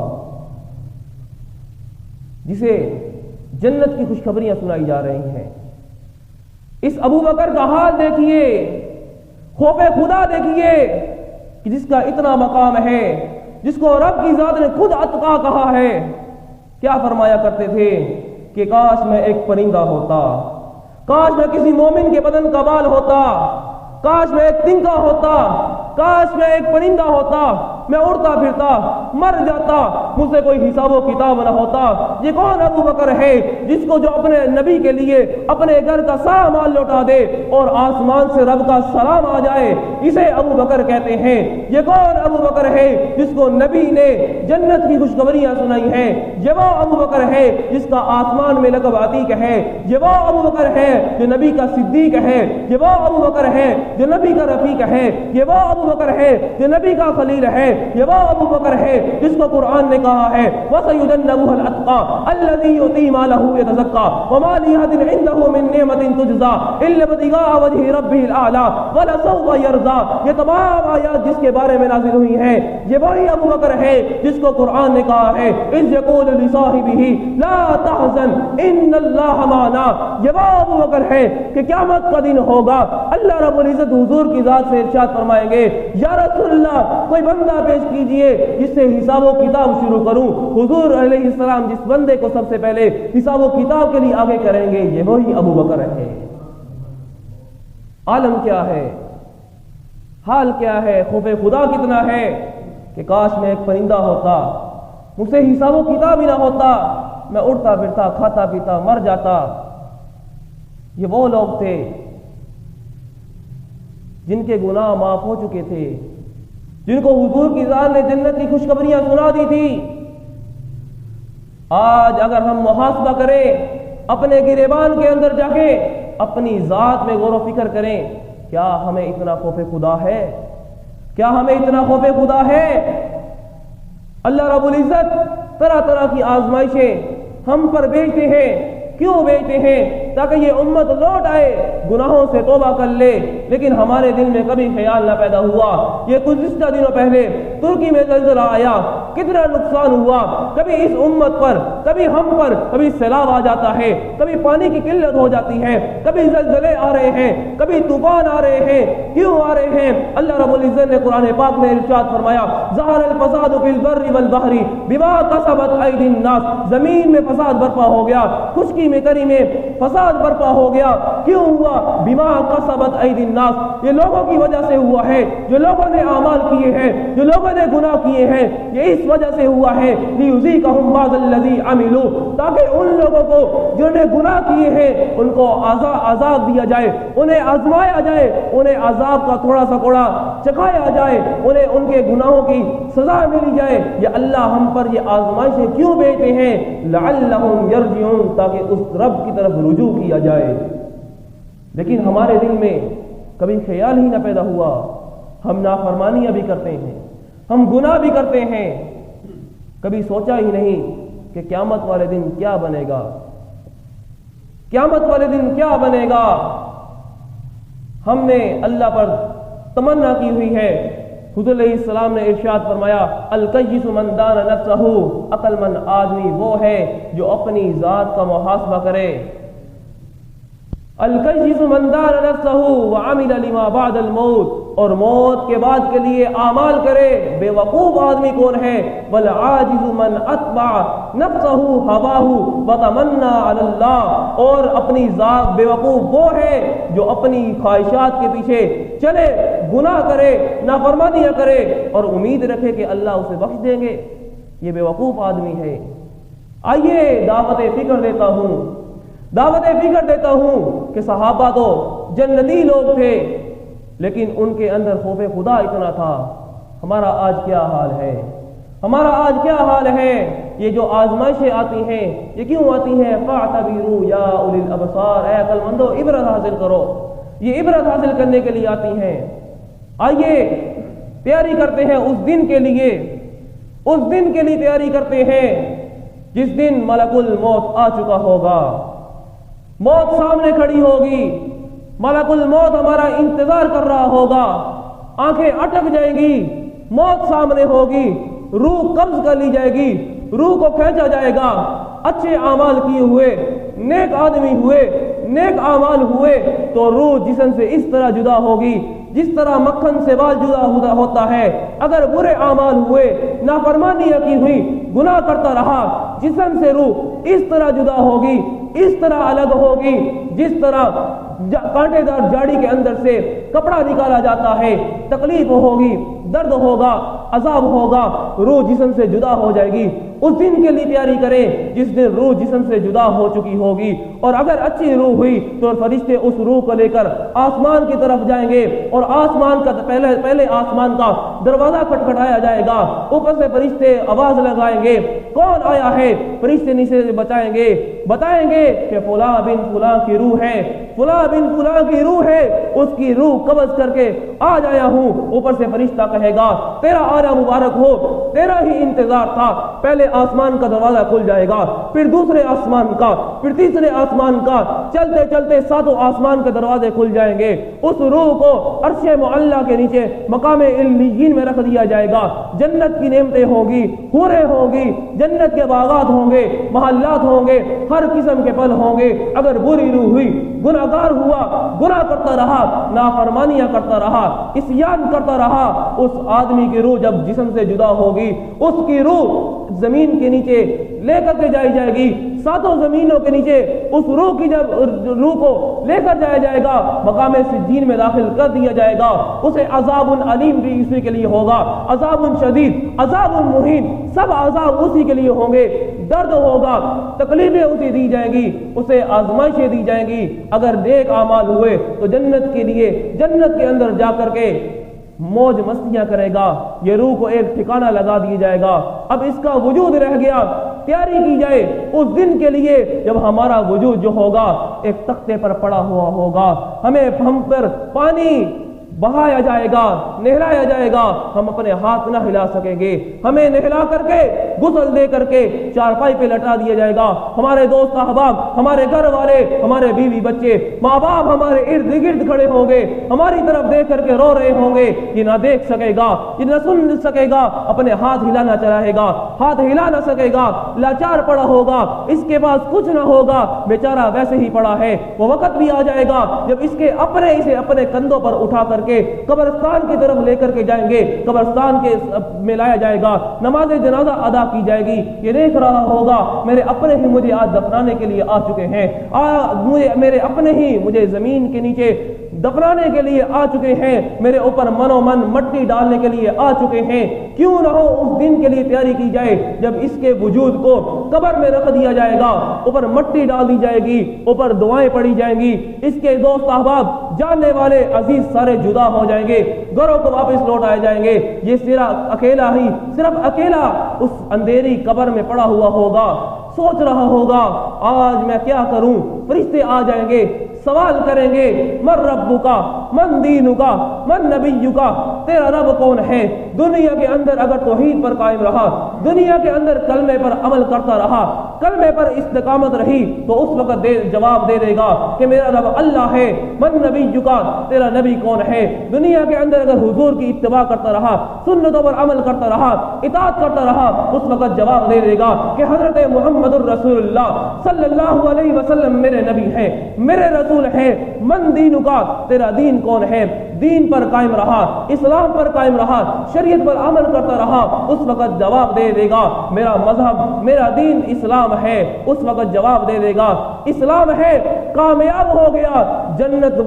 جسے جنت کی خوشخبریاں سنائی جا رہی ہیں۔ اس ابو بکر کا حال دیکھیے، خوف خدا دیکھیے کہ جس کا اتنا مقام ہے، جس کو رب کی ذات نے خود اتقا کہا ہے۔ کیا فرمایا کرتے تھے کہ کاش میں ایک پرندہ ہوتا، کاش میں کسی مومن کے بدن کا بال ہوتا، کاش میں ایک تنکا ہوتا، کاش میں ایک پرندہ ہوتا، میں اڑتا پھرتا مر جاتا، مجھ سے کوئی حساب و کتاب نہ ہوتا۔ یہ کون ابو بکر ہے جس کو جو اپنے نبی کے لیے اپنے گھر کا سارا مال لوٹا دے اور آسمان سے رب کا سلام آ جائے، اسے ابو بکر کہتے ہیں۔ یہ کون ابو بکر ہے جس کو نبی نے جنت کی خوشخبریاں سنائی ہیں؟ یہ وہ ابو بکر ہے جس کا آسمان میں لقب عتیق ہے، یہ وہ ابو بکر ہے جو نبی کا صدیق ہے، یہ وہ ابو بکر ہے جو نبی کا رفیق ہے، یہ وہ ابو بکر ہے جو نبی کا خلیل ہے، یہ وہ ابو بکر ہے جس کو قرآن نے کہا ہے وَسَيُجَنَّبُهَا الْأَتْقَى الَّذِي يُؤْتِي مَالَهُ يَتَزَكَّى وَمَا لِأَحَدٍ عِندَهُ مِن نِّعْمَةٍ تُجْزَى إِلَّا ابْتِغَاءَ وَجْهِ رَبِّهِ الْأَعْلَى وَلَسَوْفَ يَرْضَى۔ یہ تمام آیات جس کے بارے میں نازل ہوئی ہیں، یہ وہی ابو بکر ہے جس کو قرآن نے کہا ہے إِذْ يَقُولُ لِصَاحِبِهِ لَا تَحْزَنْ إِنَّ اللَّهَ مَعَنَا۔ یہ وہ ابو بکر ہے کہ قیامت کا دن ہوگا، اللہ رب العزت حضور کی ذات سے ارشاد فرمائیں گے یا رسول اللہ کوئی بندہ پیش کیجئے جس سے حساب و کتاب شروع کروں۔ حضور علیہ السلام جس بندے کو سب سے پہلے حساب و کتاب کے لیے آگے کریں گے یہ وہی ابو بکر ہے۔ عالم کیا ہے، حال کیا ہے، خوف خدا کتنا ہے کہ کاش میں ایک پرندہ ہوتا، مجھ سے حساب و کتاب ہی نہ ہوتا، میں اڑتا پھرتا کھاتا پیتا مر جاتا۔ یہ وہ لوگ تھے جن کے گناہ معاف ہو چکے تھے، جن کو حضور کی ذات نے جنت کی خوشخبریاں سنا دی تھی۔ آج اگر ہم محاسبہ کریں، اپنے گریبان کے اندر جا کے اپنی ذات میں غور و فکر کریں، کیا ہمیں اتنا خوف خدا ہے؟ کیا ہمیں اتنا خوف خدا ہے؟ اللہ رب العزت طرح طرح کی آزمائشیں ہم پر بھیجتے ہیں۔ کیوں بھیجتے ہیں؟ تاکہ یہ امت لوٹ آئے، گناہوں سے توبہ کر لے، لیکن ہمارے دل میں کبھی خیال نہ پیدا ہوا۔ یہ گزشتہ دنوں پہلے ترکی میں زلزلہ آیا، کتنا نقصان ہوا، کبھی اس امت پر، کبھی ہم پر، کبھی سیلاب آ جاتا ہے، کبھی پانی کی قلت ہو جاتی ہے، کبھی زلزلے آ رہے ہیں، کبھی طوفان آ رہے ہیں۔ کیوں آ رہے ہیں؟ اللہ رب العزت نے قرآن پاک میں ارشاد فرمایا، ظہر الفساد فی البر والبحر بما کسبت ایدی الناس، زمین میں فساد برپا ہو گیا، خشکی میں تری میں فساد برپا ہو گیا۔ کیوں ہوا؟ بما کسبت ایدی الناس، یہ لوگوں کی وجہ سے ہوا ہے، جو لوگوں نے اعمال کیے ہیں، جو لوگوں نے گناہ کیے ہیں، یہ اس وجہ سے ہوا ہے، لیذیقہم بعض الذی عملوا، تاکہ ان لوگوں کو جنہوں نے گناہ کیے ہیں ان کو عذاب دیا جائے، انہیں آزمایا جائے، انہیں عذاب کا تھوڑا سا کوڑا چکھایا جائے، انہیں ان کے گناہوں کی سزا ملی جائے۔ یہ اللہ ہم پر یہ آزمائشیں کیوں بھیجتے ہیں؟ لعلہم یرجعون، تاکہ اس رب کی طرف رجوع کیا جائے۔ لیکن ہمارے دل میں کبھی خیال ہی نہ پیدا ہوا، ہم نافرمانیاں بھی کرتے ہیں، ہم گناہ بھی کرتے ہیں، کبھی سوچا ہی نہیں کہ قیامت والے دن کیا بنے گا، قیامت والے دن کیا بنے گا۔ ہم نے اللہ پر تمنا کی ہوئی ہے۔ حضور علیہ السلام نے ارشاد فرمایا، الکیس من دان نفسہ، عقل مند آدمی وہ ہے جو اپنی ذات کا محاسبہ کرے۔ الکیس من دان نفسہ وعمل لما بعد الموت، اور موت کے بعد کے لیے اعمال کرے۔ بے وقوف آدمی کون ہے؟ والعاجز من اتبع نفسہ ہواہ وتمنى علی اللہ، اور اپنی ذات بے وقوف وہ ہے جو اپنی خواہشات کے پیچھے چلے، گناہ کرے، نافرمانیاں کرے اور امید رکھے کہ اللہ اسے بخش دیں گے۔ یہ بے وقوف آدمی ہے۔ آئیے دعوت فکر دیتا ہوں کہ صحابہ تو جنتی لوگ تھے، لیکن ان کے اندر خوف خدا اتنا تھا۔ ہمارا آج کیا حال ہے؟ ہمارا آج کیا حال ہے؟ یہ جو آزمائشیں آتی ہیں یہ کیوں آتی ہیں؟ فاعتبروا یا اولی الابصار، اے عقل مندو عبرت حاصل کرو، یہ عبرت حاصل کرنے کے لیے آتی ہیں۔ آئیے تیاری کرتے ہیں اس دن کے لیے تیاری کرتے ہیں جس دن ملک الموت آ چکا ہوگا، موت سامنے کھڑی ہوگی، ملک الموت ہمارا انتظار کر رہا ہوگا، آنکھیں اٹک جائیں گی، موت سامنے ہوگی، روح قبض کر لی جائے گی، روح کو کھینچا جائے گا۔ اچھے اعمال کیے ہوئے، نیک آدمی ہوئے، نیک اعمال ہوئے تو روح جسم سے اس طرح جدا ہوگی جس طرح مکھن سے بال جدا ہوتا ہے۔ اگر برے اعمال ہوئے، نافرمانیاں کی ہوئی، گناہ کرتا رہا، جسم سے روح اس طرح جدا ہوگی، اس طرح الگ ہوگی جس طرح کانٹے دار جاڑی کے اندر سے کپڑا نکالا جاتا ہے۔ تکلیف ہوگی، درد ہوگا، عذاب ہوگا، روح جسم سے جدا ہو جائے گی۔ اس دن کے لیے تیاری کریں جس دن روح جسم سے جدا ہو چکی ہوگی، اور اگر اچھی روح ہوئی تو فرشتے اس روح کو لے کر آسمان کی طرف جائیں گے، اور آسمان کا پہلے آسمان کا دروازہ کھٹکھٹایا جائے گا، اوپر سے فرشتے آواز لگائیں گے، کون آیا ہے؟ فرشتے نیچے سے بتائیں گے کہ فلاں بن فلاں کی روح ہے، فلاں بن فلاں کی روح ہے، اس کی روح قبض کر کے آج آیا ہوں۔ اوپر سے فرشتہ کہے گا تیرا آنا مبارک ہو، تیرا ہی انتظار تھا۔ پہلے آسمان کا دروازہ کھل جائے گا، پھر دوسرے آسمان کا، پھر تیسرے آسمان کا، چلتے چلتے ساتوں آسمان کے دروازے کھل جائیں گے۔ اس روح کو عرش معلی کے نیچے مقام علیین میں رکھ دیا جائے گا۔ جنت کی نعمتیں ہوں گی، حوریں ہوں گی، جنت کے باغات ہوں گے، محلات ہوں گے، ہر قسم کے پھل ہوں گے۔ اگر بری روح ہوئی، گناہگار ہوا، گناہ کرتا رہا، نافرمانیاں کرتا رہا، عصیان کرتا رہا، اس آدمی کی روح جب جسم سے جدا ہوگی، اس کی روح زمین کے نیچے لے کر کے جائے گی، ساتوں زمینوں کے نیچے اس روح کی جب روح کو لے کر جایا جائے گا، مقام سجین میں داخل کر دیا جائے گا۔ اسے عذاب علیم بھی اسی کے لیے ہوگا، عذاب شدید، عذاب مہین، سب عذاب اسی کے لیے ہوں گے۔ درد ہوگا، تکلیفیں اسے دی جائیں گی، اسے آزمائشیں دی جائیں گی۔ اگر نیک اعمال ہوئے تو جنت کے لیے جنت کے اندر جا کر کے موج مستیاں کرے گا، یہ روح کو ایک ٹھکانہ لگا دیا جائے گا۔ اب اس کا وجود رہ گیا، تیاری کی جائے اس دن کے لیے جب ہمارا وجود جو ہوگا ایک تختے پر پڑا ہوا ہوگا، ہم پر پانی بہایا جائے گا، نہلایا جائے گا، ہم اپنے ہاتھ نہ ہلا سکیں گے، ہمیں نہلا کر کے غسل دے کر کے چارپائی پہ لٹا دیا جائے گا، ہمارے دوست احباب، ہمارے گھر والے، ہمارے بیوی بچے، ماں باپ ہمارے ارد گرد کھڑے ہوں گے، ہماری طرف دیکھ کر کے رو رہے ہوں گے، یہ نہ دیکھ سکے گا، یہ نہ سن سکے گا، اپنے ہاتھ ہلانا چاہے گا، ہاتھ ہلا نہ سکے گا، لاچار پڑا ہوگا، اس کے پاس کچھ نہ ہوگا، بیچارہ ویسے ہی پڑا ہے۔ وہ وقت بھی آ جائے گا جب اسے اپنے کندھوں پر اٹھا کر کے قبرستان کی طرف لے کر کے جائیں گے، قبرستان کے میں لایا جائے گا، نماز جنازہ ادا کی جائے گی، یہ دیکھ رہا ہوگا میرے اپنے ہی مجھے آج دفنانے کے لیے آ چکے ہیں، میرے اپنے ہی مجھے زمین کے نیچے دفنانے کے لیے آ چکے ہیں، میرے اوپر منو من مٹی ڈالنے کے لیے آ چکے ہیں۔ کیوں نہ ہو اس دن کے لیے تیاری کی جائے جب اس کے وجود کو قبر میں رکھ دیا جائے گا، اوپر مٹی ڈال دی جائے گی، اوپر دعائیں پڑھی جائیں گی، اس کے دوست احباب جاننے والے عزیز سارے جدا ہو جائیں گے، گھروں کو واپس لوٹ آئے جائیں گے، یہ صرف اکیلا اس اندھیری قبر میں پڑا ہوا ہوگا، سوچ رہا ہوگا آج میں کیا کروں۔ فرشتے آ جائیں گے، سوال کریں گے، من ربکا، من دینکا، من نبیکا، تیرا رب کون ہے؟ دنیا کے اندر اگر توحید پر قائم رہا، دنیا کے اندر کلمے پر عمل کرتا رہا، کلمے پر استقامت رہی، تو اس وقت جواب دے دے گا کہ میرا رب اللہ ہے۔ من نبیکا، تیرا نبی کون ہے؟ دنیا کے اندر اگر حضور کی اتباع کرتا رہا، سنتوں پر عمل کرتا رہا، اطاعت کرتا رہا، اس وقت جواب دے دے گا کہ حضرت محمد الرسول اللہ صلی اللہ علیہ وسلم میرے نبی ہے، میرے رسول ہے۔ من دینکا، تیرا دین کون ہے؟ دین پر قائم رہا، اسلام پر قائم رہا، شریعت پر عمل کرتا رہا، اس وقت جواب دے دے گا میرا مذہب، میرا دین اسلام ہے، اس وقت جواب دے دے گا اسلام ہے، کامیاب ہو گیا، جنت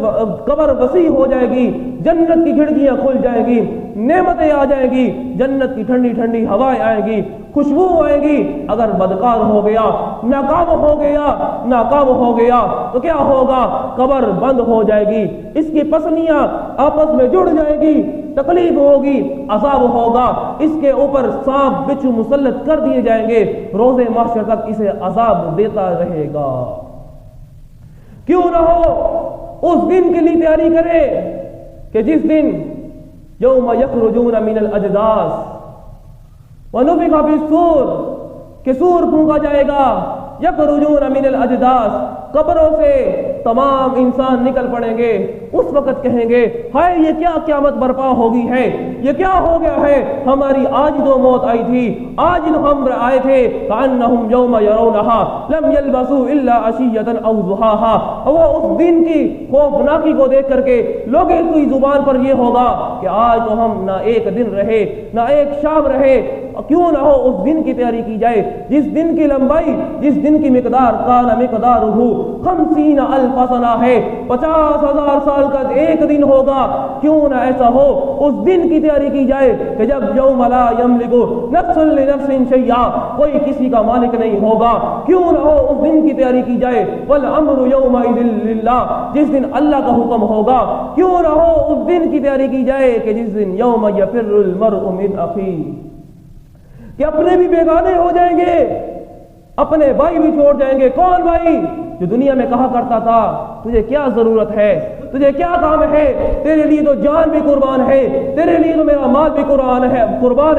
قبر وسیع ہو جائے گی، جنت کی کھڑکیاں کھل جائیں گی، نعمتیں آ جائیں گی، جنت کی ٹھنڈی ٹھنڈی ہوائیں آئیں گی، خوشبو آئے گی۔ اگر بدکار ہو گیا، ناکام ہو گیا تو کیا ہوگا؟ قبر بند ہو جائے گی، اس کی پسلیاں آپس میں جڑ جائے گی، تکلیف ہوگی، عذاب ہوگا، اس کے اوپر سانپ بچھو مسلط کر دیے جائیں گے، روز محشر تک اسے عذاب دیتا رہے گا۔ کیوں نہ ہو اس دن کے لیے تیاری کرے کہ جس دن یوم یخرجون من الاجداث ونفخ فی الصور، کہ سور پھونکا جائے گا، یخرجون من الاجداث، قبروں سے تمام انسان نکل پڑیں گے، اس وقت کہیں گے ہائے یہ کیا قیامت برپا ہوگی ہے، یہ کیا ہو گیا ہے، ہماری آج جو موت آئی تھی، آج ہم آئے تھے، کأنہم یوم یرونہا لم یلبسوا الا عشیۃ او ضحاہا، وہ اس دن کی خوفناکی کو دیکھ کر کے لوگوں کی زبان پر یہ ہوگا کہ آج تو ہم نہ ایک دن رہے نہ ایک شام رہے۔ کیوں نہ ہو اس دن کی تیاری کی جائے جس دن کی لمبائی، جس دن کی مقدار کان مقدارہ 50,000 سنہ ہے، 50,000 سال کا ایک دن ہوگا۔ کیوں نہ ایسا ہو اس دن کی تیاری کی جائے کہ جب یوم لا یملک نفس لنفس شیئا، کوئی کسی کا مالک نہیں ہوگا۔ کیوں نہ ہو اس دن کی تیاری کی جائے والامر یومئذ للہ، جس دن اللہ کا حکم ہوگا۔ کیوں نہ ہو اس دن کی تیاری کی جائے کہ جس دن یوم یفر المرء من اخیہ، کہ اپنے بھی بیگانے ہو جائیں گے، اپنے بھائی بھی چھوڑ جائیں گے۔ کون بھائی؟ جو دنیا میں کہا کرتا تھا تجھے کیا ضرورت ہے، تجھے کیا کام ہے، تیرے لیے تو جان بھی قربان ہے، تیرے لیے تو میرا مال بھی قربان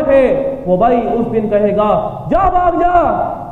ہے، وہ بھائی اس دن کہے گا جا بھاگ جا،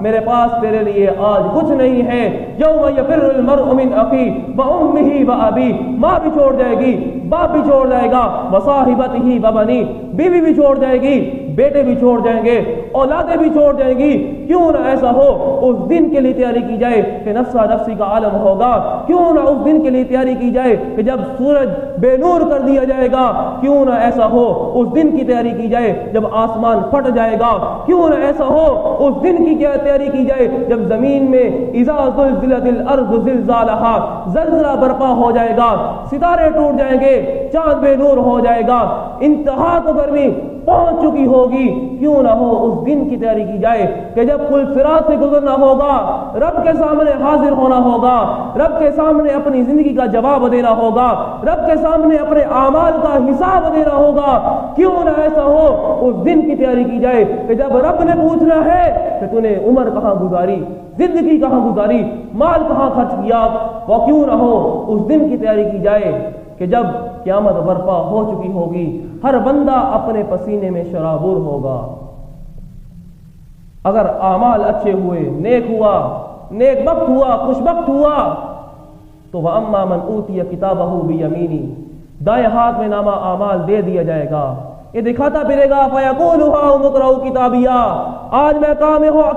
میرے پاس تیرے لیے آج کچھ نہیں ہے۔ یوم یفر المرء من اخیہ وامہ وابیہ، ماں بھی چھوڑ جائے گی، باپ بھی چھوڑ جائے گا، وصاحبتہ وبنیہ، بیوی بھی چھوڑ جائے گی، بیٹے بھی چھوڑ جائیں گے، اولادیں بھی چھوڑ جائیں گی۔ کیوں نہ ایسا ہو اس دن کے لیے تیاری کی جائے کہ نفسا نفسی کا عالم ہوگا۔ کیوں نہ اس دن کے لیے تیاری کی جائے کہ جب سورج بے نور کر دیا جائے گا۔ کیوں نہ ایسا ہو اس دن کی تیاری کی جائے جب آسمان پھٹ جائے گا۔ کیوں نہ ایسا ہو اس دن کی تیاری کی جائے جب زمین میں اذا زلزلت الارض زلزالہا، زلزلہ برپا ہو جائے گا، ستارے ٹوٹ جائیں گے، چاند بے نور ہو جائے گا، انتہا کو گرمی پہنچ چکی ہوگی۔ کیوں نہ ہو اس دن کی تیاری کی جائے کہ جب پل صراط سے گزرنا ہوگا، رب کے سامنے حاضر ہونا ہوگا، رب کے سامنے اپنی زندگی کا جواب دینا ہوگا، رب کے سامنے اپنے اعمال کا حساب دینا ہوگا۔ کیوں نہ ایسا ہو اس دن کی تیاری کی جائے کہ جب رب نے پوچھنا ہے کہ تو نے عمر کہاں گزاری، زندگی کہاں گزاری، مال کہاں خرچ کیا۔ وہ کیوں نہ ہو اس دن کی تیاری کی جائے کہ جب قیامت برپا ہو چکی ہوگی، ہر بندہ اپنے پسینے میں شرابور ہوگا۔ اگر اعمال اچھے ہوئے، نیک ہوا، نیک بخت ہوا، خوش بخت ہوا تو وَأَمَّا مَنْ أُوتِيَ كِتَابَهُ بِيَمِينِهِ، دائیں ہاتھ میں نامہ اعمال دے دیا جائے گا، یہ دکھاتا پھرے گا فَيَقُولُ هَاؤمُ اقْرَءُوا كِتَابِيَهْ، آج میں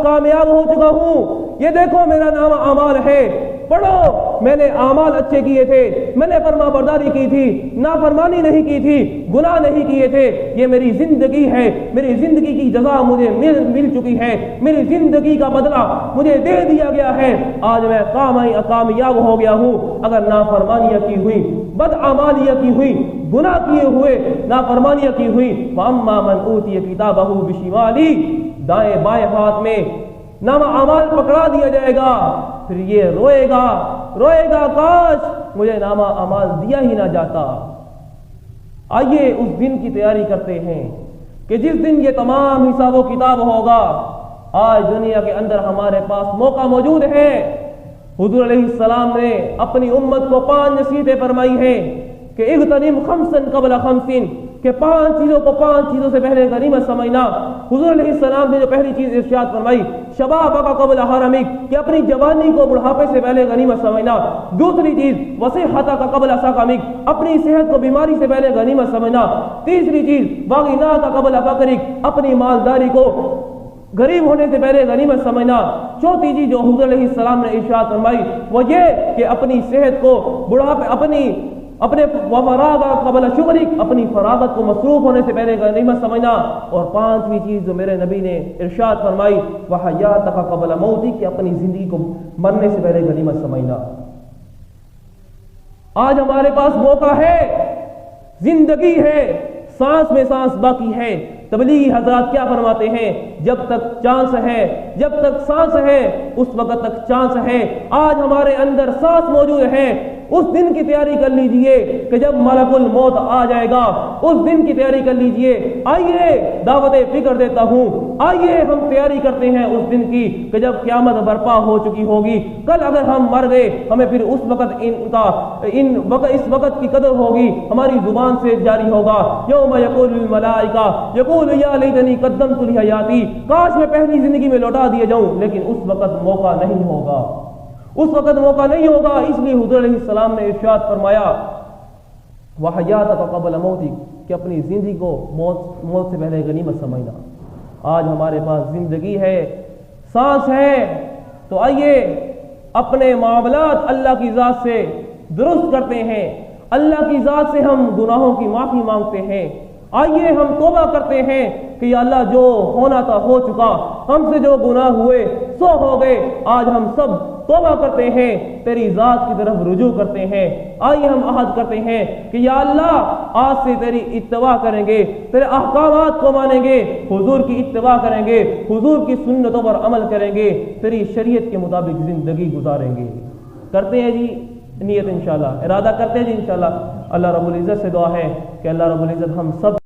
کامیاب ہو چکا ہوں، یہ دیکھو میرا نامہ اعمال ہے، پڑھو میں نے اعمال اچھے کیے تھے، میں نے فرما برداری کی تھی، نافرمانی نہیں کی تھی، گناہ نہیں کیے تھے، یہ میری زندگی ہے، میری زندگی کی جزا مجھے مل چکی ہے، میری زندگی کا بدلہ مجھے دے دیا گیا ہے، آج میں کامیاب ہو گیا ہوں۔ اگر نافرمانیاں کی ہوئی، بدعمالیاں کی ہوئی، گناہ کیے ہوئے، نافرمانیاں کی ہوئی، فَأَمَّا مَنْ أُوتِيَ كِتَابَهُ بِشِمَالِهِ، دائیں بائیں ہاتھ میں نامہ اعمال پکڑا دیا جائے گا، پھر یہ روئے گا کاش مجھے نامہ اعمال دیا ہی نہ جاتا۔ آئیے اس دن کی تیاری کرتے ہیں کہ جس دن یہ تمام حساب و کتاب ہوگا۔ آج دنیا کے اندر ہمارے پاس موقع موجود ہے۔ حضور علیہ السلام نے اپنی امت کو 5 نصیحتیں فرمائی ہیں کہ اغتنم خمسا قبل خمسین، کہ 5 چیزوں سے پہلے غنیمت سمجھنا۔ حضور علیہ السلام نے جو پہلی چیز ارشاد فرمائی شبابک قبل حرمک، کہ اپنی جوانی کو بڑھاپے سے پہلے غنیمت سمجھنا۔ دوسری چیز وصحتک قبل سقمک، اپنی صحت کو بیماری سے پہلے غنیمت سمجھنا۔ تیسری چیز وغناک قبل فقرک، اپنی مالداری کو غریب ہونے سے پہلے غنیمت سمجھنا۔ چوتھی چیز جو حضور علیہ السلام نے ارشاد فرمائی وہ یہ کہ اپنی صحت کو بڑھاپے اپنے وفراغ قبل شغلک، اپنی فراغت کو مصروف ہونے سے پہلے غنیمت سمجھنا۔ اور 5ویں چیز جو میرے نبی نے ارشاد فرمائی وحیاتک قبل موتک، کہ اپنی زندگی کو مرنے سے پہلے غنیمت سمجھنا۔ آج ہمارے پاس موقع ہے، زندگی ہے، سانس میں سانس باقی ہے۔ تبلیغی حضرات کیا فرماتے ہیں؟ جب تک چانس ہے، جب تک سانس ہے اس وقت تک چانس ہے۔ آج ہمارے اندر سانس موجود ہے، اس دن کی تیاری کر لیجئے کہ جب ملک الموت آ جائے گا، اس دن کی تیاری کر لیجئے۔ آئیے دعوت فکر دیتا ہوں، آئیے ہم تیاری کرتے ہیں اس دن کی کہ جب قیامت برپا ہو چکی ہوگی۔ کل اگر ہم مر گئے ہمیں پھر اس وقت اس وقت کی قدر ہوگی، ہماری زبان سے جاری ہوگا یوم یقول الملائکہ یقول یا لیتنی قدمت لحیاتی، کاش میں پہلی زندگی میں لوٹا دیا جاؤں، لیکن اس وقت موقع نہیں ہوگا، اس وقت موقع نہیں ہوگا۔ اس لیے حضور علیہ السلام نے ارشاد فرمایا وحیاتک قبل موتک، کہ اپنی زندگی کو موت سے پہلے غنیمت سمجھنا۔ آج ہمارے پاس زندگی ہے، سانس ہے، تو آئیے اپنے معاملات اللہ کی ذات سے درست کرتے ہیں، اللہ کی ذات سے ہم گناہوں کی معافی مانگتے ہیں۔ آئیے ہم توبہ کرتے ہیں کہ یا اللہ جو ہونا تھا ہو چکا، ہم سے جو گناہ ہوئے سو ہو گئے، آج ہم سب توبہ کرتے ہیں، تیری ذات کی طرف رجوع کرتے ہیں۔ آئیے ہم عہد کرتے ہیں کہ یا اللہ آج سے تیری اتباع کریں گے، تیرے احکامات کو مانیں گے، حضور کی اتباع کریں گے، حضور کی سنتوں پر عمل کریں گے، تیری شریعت کے مطابق زندگی گزاریں گے۔ کرتے ہیں جی نیت انشاءاللہ، ارادہ کرتے ہیں جی انشاءاللہ۔ اللہ رب العزت سے دعا ہے کہ اللہ رب العزت ہم سب